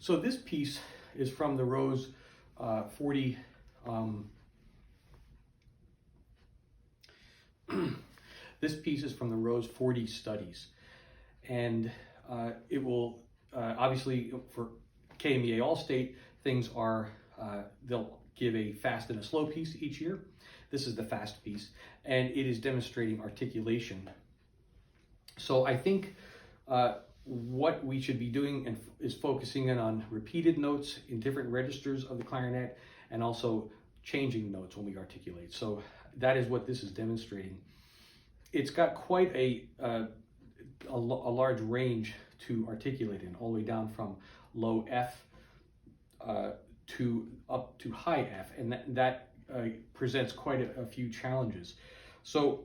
So this piece is from the Rose 40. This piece is from the Rose 40 studies, and it will obviously for KMEA All-State things are they'll give a fast and a slow piece each year. This is the fast piece, and it is demonstrating articulation. So I think what we should be doing is focusing in on repeated notes in different registers of the clarinet, and also changing notes when we articulate. So that is what this is demonstrating. It's got quite a large range to articulate in, all the way down from low F to up to high F, and that presents quite a few challenges. So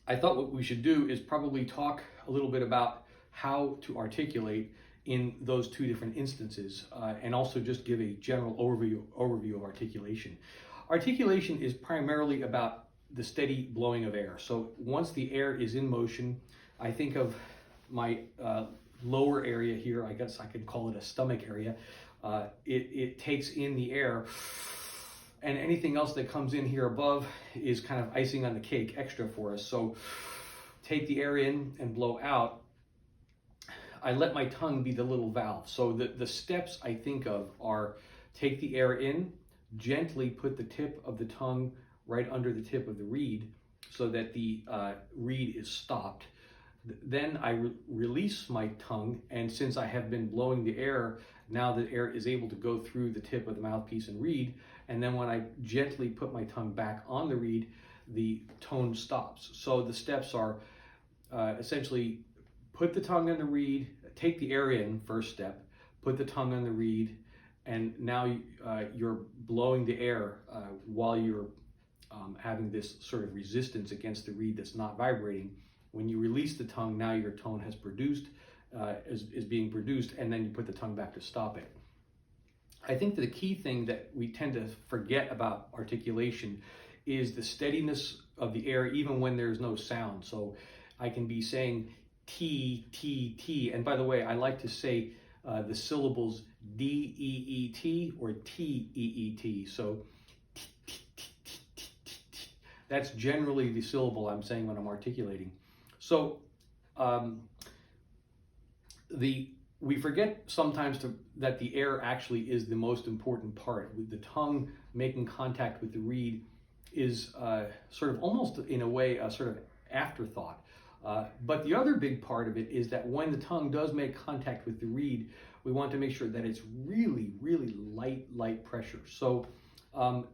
I thought what we should do is probably talk a little bit about how to articulate in those two different instances, and also just give a general overview of articulation. Articulation is primarily about the steady blowing of air. So once the air is in motion, I think of my lower area here, I guess I could call it a stomach area. It takes in the air, and anything else that comes in here above is kind of icing on the cake, extra for us. So take the air in and blow out. I let my tongue be the little valve. So the steps I think of are: take the air in, gently put the tip of the tongue right under the tip of the reed so that the reed is stopped. Then I release my tongue, and since I have been blowing the air, now the air is able to go through the tip of the mouthpiece and reed, and then when I gently put my tongue back on the reed, the tone stops. So the steps are essentially: put the tongue on the reed, take the air in, first step, put the tongue on the reed, and now you're blowing the air while you're having this sort of resistance against the reed that's not vibrating. When you release the tongue, now your tone has produced, is being produced, and then you put the tongue back to stop it. I think that the key thing that we tend to forget about articulation is the steadiness of the air even when there's no sound. So I can be saying T, T, T, and by the way, I like to say the syllables D, E, E, T, or T, E, E, T. So that's generally the syllable I'm saying when I'm articulating. So we forget sometimes that the air actually is the most important part. With the tongue making contact with the reed is sort of almost in a way a sort of afterthought. But the other big part of it is that when the tongue does make contact with the reed, we want to make sure that it's really, really light pressure. So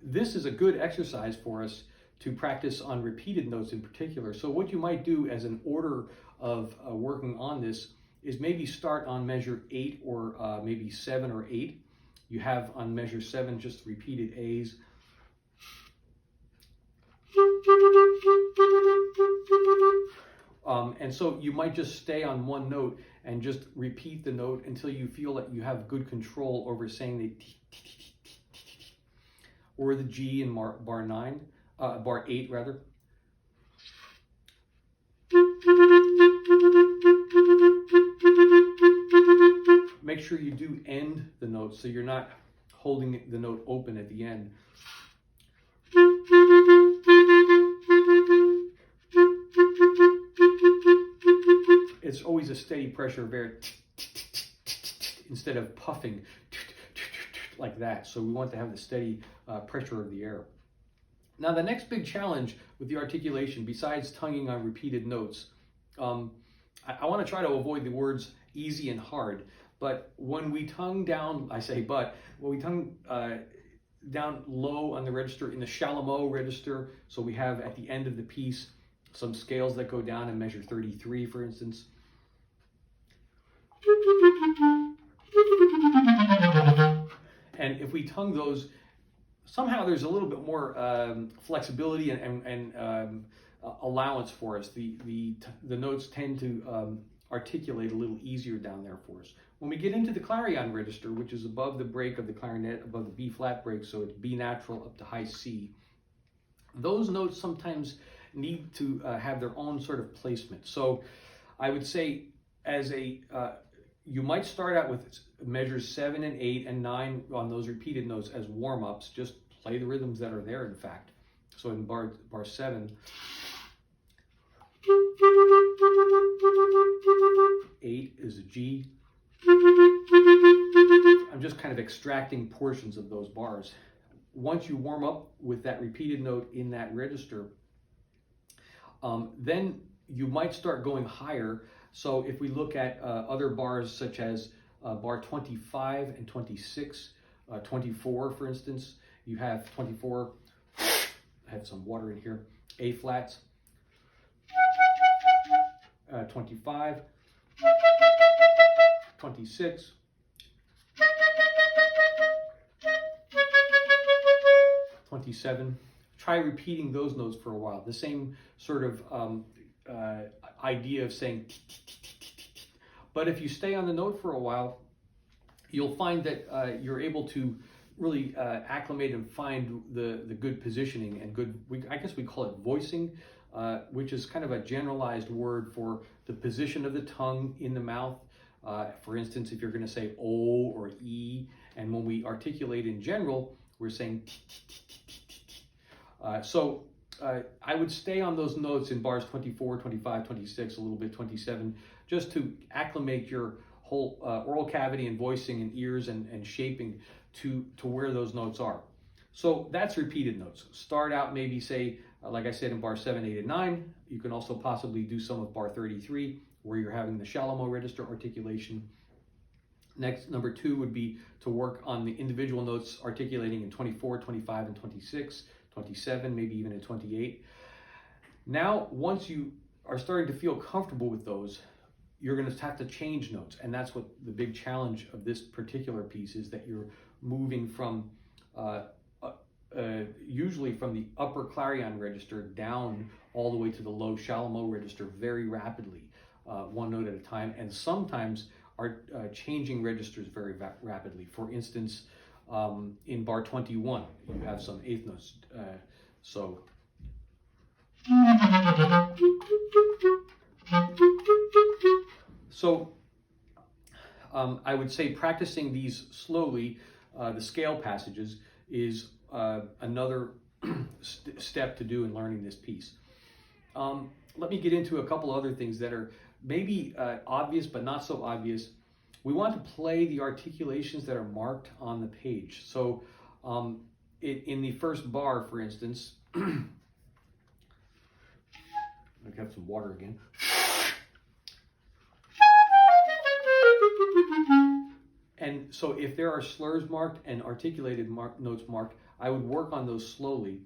this is a good exercise for us to practice on repeated notes in particular. So what you might do as an order of working on this is maybe start on measure 8 or maybe 7 or 8. You have on measure 7 just repeated A's. And so you might just stay on one note and just repeat the note until you feel that you have good control over saying the T, T, T, T, T, T, T, or the G in bar 9. Bar 8 rather. Make sure you do end the note so you're not holding the note open at the end. It's always a steady pressure of air instead of puffing like that. So we want to have the steady pressure of the air. Now, the next big challenge with the articulation, besides tonguing on repeated notes, I want to try to avoid the words easy and hard. But when we tongue down, when we tongue down low on the register, in the Chalumeau register, so we have at the end of the piece some scales that go down in measure 33, for instance. And if we tongue those, somehow there's a little bit more flexibility and allowance for us. The notes tend to articulate a little easier down there for us. When we get into the clarion register, which is above the break of the clarinet, above the B flat break, so it's B natural up to high C, those notes sometimes need to have their own sort of placement. So I would say as a you might start out with measures 7 and 8 and 9 on those repeated notes as warm-ups. Just play the rhythms that are there, in fact. So in bar 7, 8 is a G. I'm just kind of extracting portions of those bars. Once you warm up with that repeated note in that register, then you might start going higher. So if we look at other bars such as bar 25 and 26, 24 for instance, you have 24, I have some water in here, A flats, 25, 26, 27. Try repeating those notes for a while. The same sort of idea of saying t, t, t, t, t, t. But if you stay on the note for a while, you'll find that you're able to really acclimate and find the good positioning and good, I guess we call it voicing, which is kind of a generalized word for the position of the tongue in the mouth. For instance, if you're going to say O or E, and when we articulate in general, we're saying t, t, t, t, t, t, t. So I would stay on those notes in bars 24, 25, 26, a little bit 27, just to acclimate your whole oral cavity and voicing and ears and shaping to where those notes are. So that's repeated notes. Start out maybe say, like I said, in bar 7, 8, and 9. You can also possibly do some of bar 33, where you're having the shallow mo register articulation. Next, number 2 would be to work on the individual notes articulating in 24, 25, and 26, 27, maybe even in 28. Now, once you are starting to feel comfortable with those, you're going to have to change notes. And that's what the big challenge of this particular piece is, that you're moving from usually from the upper clarion register down all the way to the low shallow mo register very rapidly, one note at a time, and sometimes are changing registers very rapidly. For instance, in bar 21, you have some eighth notes. I would say practicing these slowly, the scale passages, is another step to do in learning this piece. Let me get into a couple other things that are maybe obvious but not so obvious. We want to play the articulations that are marked on the page. So in the first bar, for instance, I have some water again. And so if there are slurs marked and articulated notes marked, I would work on those slowly.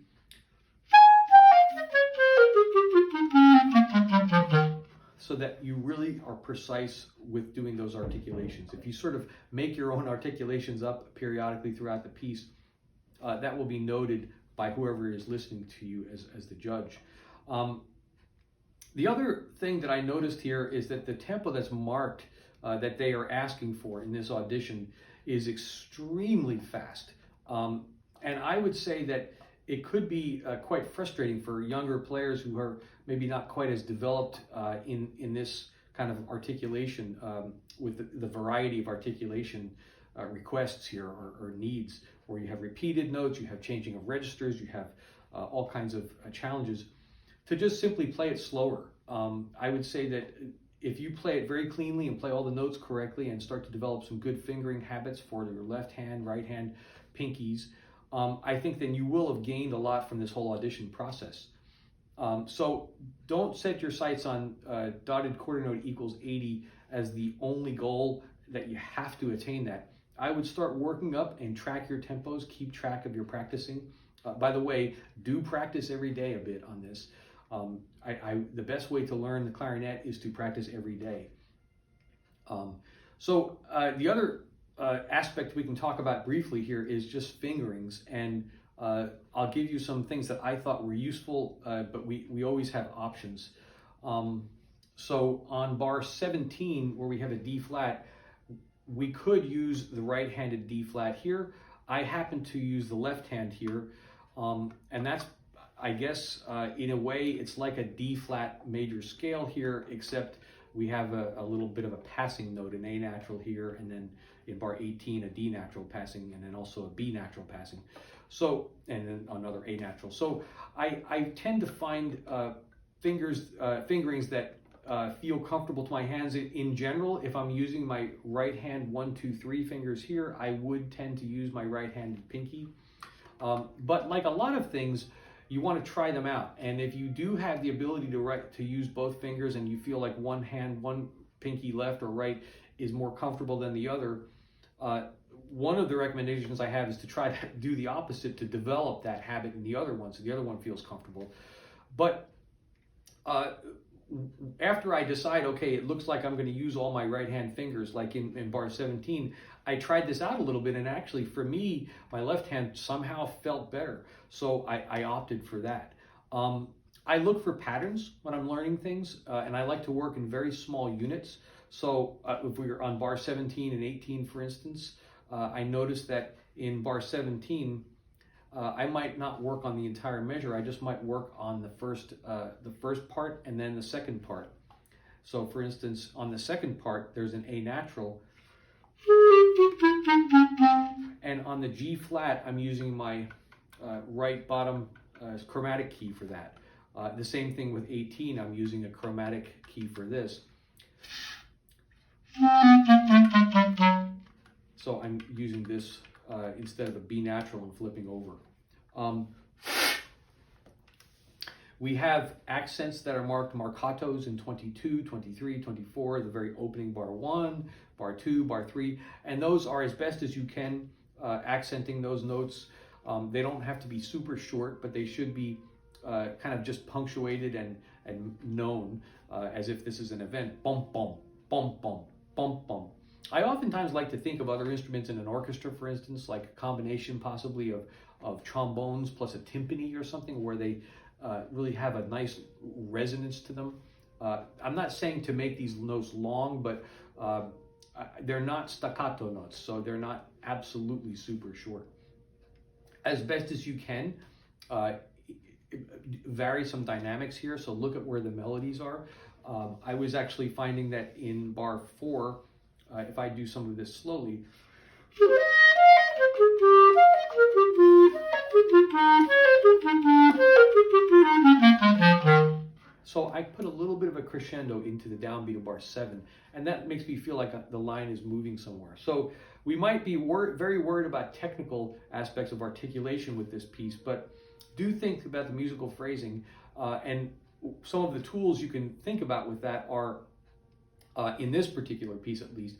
So that you really are precise with doing those articulations. If you sort of make your own articulations up periodically throughout the piece, that will be noted by whoever is listening to you as the judge. The other thing that I noticed here is that the tempo that's marked that they are asking for in this audition is extremely fast. And I would say that it could be quite frustrating for younger players who are maybe not quite as developed in this kind of articulation with the variety of articulation requests here or needs, where you have repeated notes, you have changing of registers, you have all kinds of challenges, to just simply play it slower. I would say that if you play it very cleanly and play all the notes correctly and start to develop some good fingering habits for your left hand, right hand, pinkies, I think then you will have gained a lot from this whole audition process. So don't set your sights on dotted quarter note equals 80 as the only goal that you have to attain that. I would start working up and track your tempos, keep track of your practicing. By the way, do practice every day a bit on this. The best way to learn the clarinet is to practice every day. The other aspect we can talk about briefly here is just fingerings, and I'll give you some things that I thought were useful, but we always have options. So on bar 17, where we have a D flat, we could use the right-handed D flat here. I happen to use the left hand here, and that's, I guess, in a way, it's like a D flat major scale here, except we have a little bit of a passing note, an A natural here, and then in bar 18, a D natural passing, and then also a B natural passing. So, and then another A natural. So I tend to find fingerings that feel comfortable to my hands. In general, if I'm using my right hand 1, 2, 3 fingers here, I would tend to use my right-handed pinky. But like a lot of things, you want to try them out. And if you do have the ability to use both fingers and you feel like one hand, one pinky left or right is more comfortable than the other, one of the recommendations I have is to try to do the opposite, to develop that habit in the other one so the other one feels comfortable. But after I decide, okay, it looks like I'm going to use all my right hand fingers, like in bar 17, I tried this out a little bit, and actually for me, my left hand somehow felt better. So I opted for that. I look for patterns when I'm learning things, and I like to work in very small units. So if we were on bar 17 and 18, for instance, I noticed that in bar 17, I might not work on the entire measure. I just might work on the first part and then the second part. So for instance, on the second part, there's an A natural. And on the G flat, I'm using my right bottom chromatic key for that. The same thing with 18, I'm using a chromatic key for this. So I'm using this instead of a B natural and flipping over. We have accents that are marked marcatos in 22, 23, 24, the very opening bar 1, bar 2, bar 3, and those are as best as you can accenting those notes. They don't have to be super short, but they should be kind of just punctuated and known as if this is an event. Bum, bum, bum, bum, bum, bum. I oftentimes like to think of other instruments in an orchestra, for instance, like a combination possibly of trombones plus a timpani or something, where they really have a nice resonance to them. I'm not saying to make these notes long, but they're not staccato notes, so they're not absolutely super short. As best as you can, vary some dynamics here, so look at where the melodies are. I was actually finding that in bar 4, if I do some of this slowly, so I put a little bit of a crescendo into the downbeat of bar 7, and that makes me feel like the line is moving somewhere. So we might be very worried about technical aspects of articulation with this piece, but do think about the musical phrasing, and some of the tools you can think about with that are, in this particular piece at least,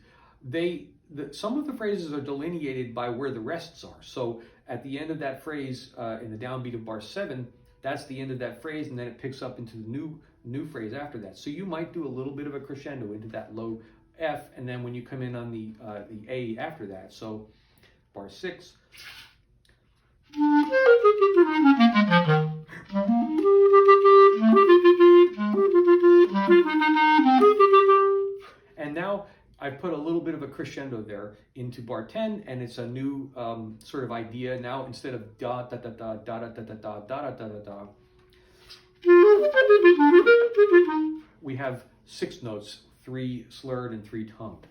some of the phrases are delineated by where the rests are. So at the end of that phrase, in the downbeat of bar 7, that's the end of that phrase, and then it picks up into the new phrase after that. So you might do a little bit of a crescendo into that low F, and then when you come in on the A after that, so bar 6. And now I put a little bit of a crescendo there into bar 10, and it's a new sort of idea. Now instead of da da da da da da da da da da da da da, we have 6 notes, 3 slurred and 3 tongued.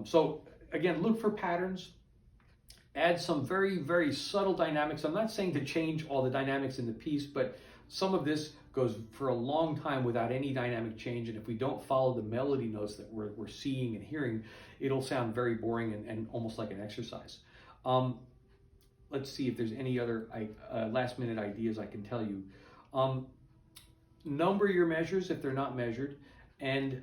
So again, look for patterns. Add some very, very subtle dynamics. I'm not saying to change all the dynamics in the piece, but some of this goes for a long time without any dynamic change, and if we don't follow the melody notes that we're seeing and hearing, it'll sound very boring and almost like an exercise. Let's see if there's any other last minute ideas I can tell you. Number your measures if they're not measured, and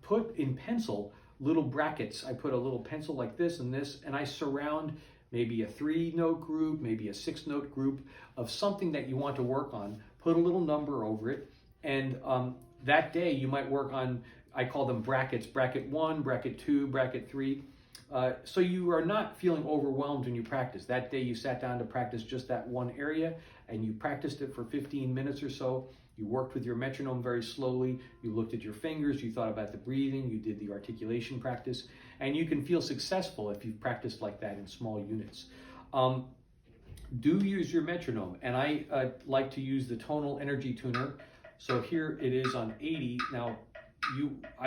put in pencil little brackets. I put a little pencil like this, and I surround maybe a 3-note group, maybe a 6-note group of something that you want to work on. Put a little number over it, and that day you might work on, I call them brackets, bracket 1, bracket 2, bracket 3. So you are not feeling overwhelmed when you practice. That day you sat down to practice just that one area, and you practiced it for 15 minutes or so. You worked with your metronome very slowly. You looked at your fingers. You thought about the breathing. You did the articulation practice. And you can feel successful if you've practiced like that in small units. Do use your metronome. And I like to use the tonal energy tuner. So here it is on 80. Now,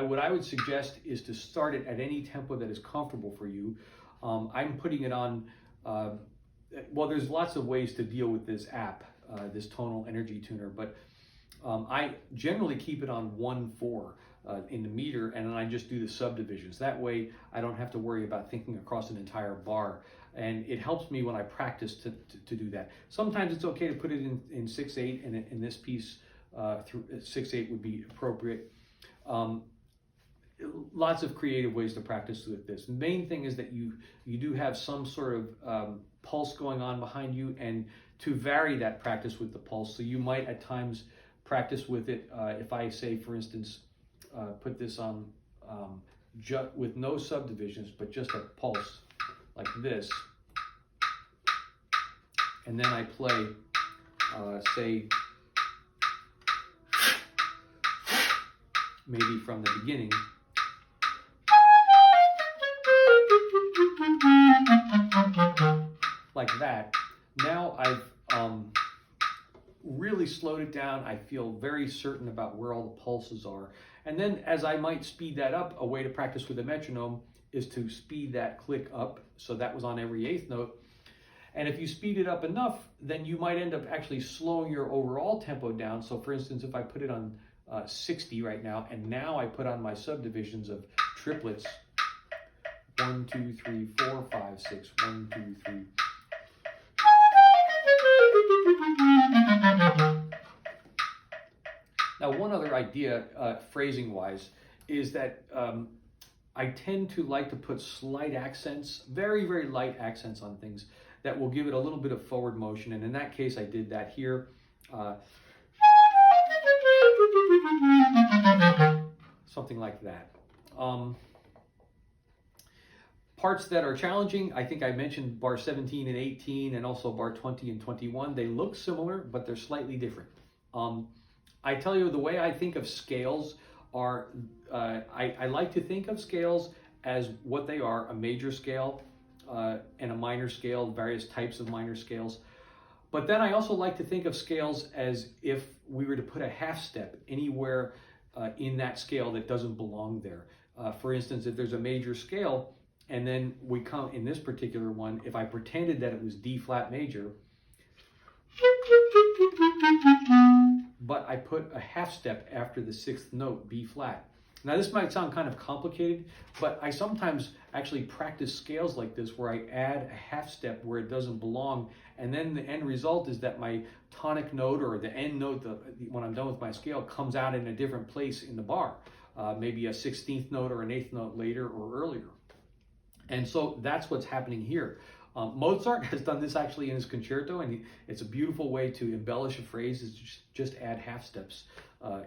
what I would suggest is to start it at any tempo that is comfortable for you. I'm putting it on, well, there's lots of ways to deal with this app, this tonal energy tuner, but I generally keep it on 1/4 in the meter, and then I just do the subdivisions. That way I don't have to worry about thinking across an entire bar, and it helps me when I practice to do that. Sometimes it's okay to put it in 6/8, and in this piece, through 6/8 would be appropriate. Lots of creative ways to practice with this. The main thing is that you do have some sort of pulse going on behind you, and to vary that practice with the pulse. So you might at times practice with it. If I say, for instance, put this on with no subdivisions, but just a pulse like this, and then I play, say, maybe from the beginning. Like that. Now I've really slowed it down. I feel very certain about where all the pulses are. And then as I might speed that up, a way to practice with a metronome is to speed that click up. So that was on every 8th note. And if you speed it up enough, then you might end up actually slowing your overall tempo down. So for instance, if I put it on 60 right now, and now I put on my subdivisions of triplets, 1, 2, 3, 4, 5, 6, 1, 2, 3. Now, one other idea, phrasing-wise, is that I tend to like to put slight accents, very, very light accents on things that will give it a little bit of forward motion. And in that case, I did that here. Something like that. Parts that are challenging, I think I mentioned bar 17 and 18 and also bar 20 and 21. They look similar, but they're slightly different. I tell you, the way I think of scales are, I like to think of scales as what they are: a major scale and a minor scale, various types of minor scales. But then I also like to think of scales as if we were to put a half step anywhere in that scale that doesn't belong there. For instance, if there's a major scale, and then we come in this particular one, if I pretended that it was D flat major, but I put a half step after the 6th note, B flat. Now this might sound kind of complicated, but I sometimes actually practice scales like this where I add a half step where it doesn't belong, and then the end result is that my tonic note or the end note, when I'm done with my scale, comes out in a different place in the bar, maybe a 16th note or an 8th note later or earlier. And so that's what's happening here. Mozart has done this actually in his concerto, and it's a beautiful way to embellish a phrase, is just add half steps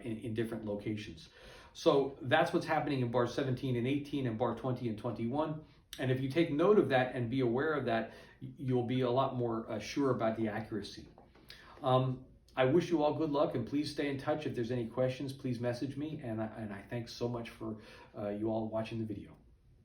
in different locations. So that's what's happening in bar 17 and 18 and bar 20 and 21. And if you take note of that and be aware of that, you'll be a lot more sure about the accuracy. I wish you all good luck, and please stay in touch. If there's any questions, please message me. And I thanks so much for you all watching the video.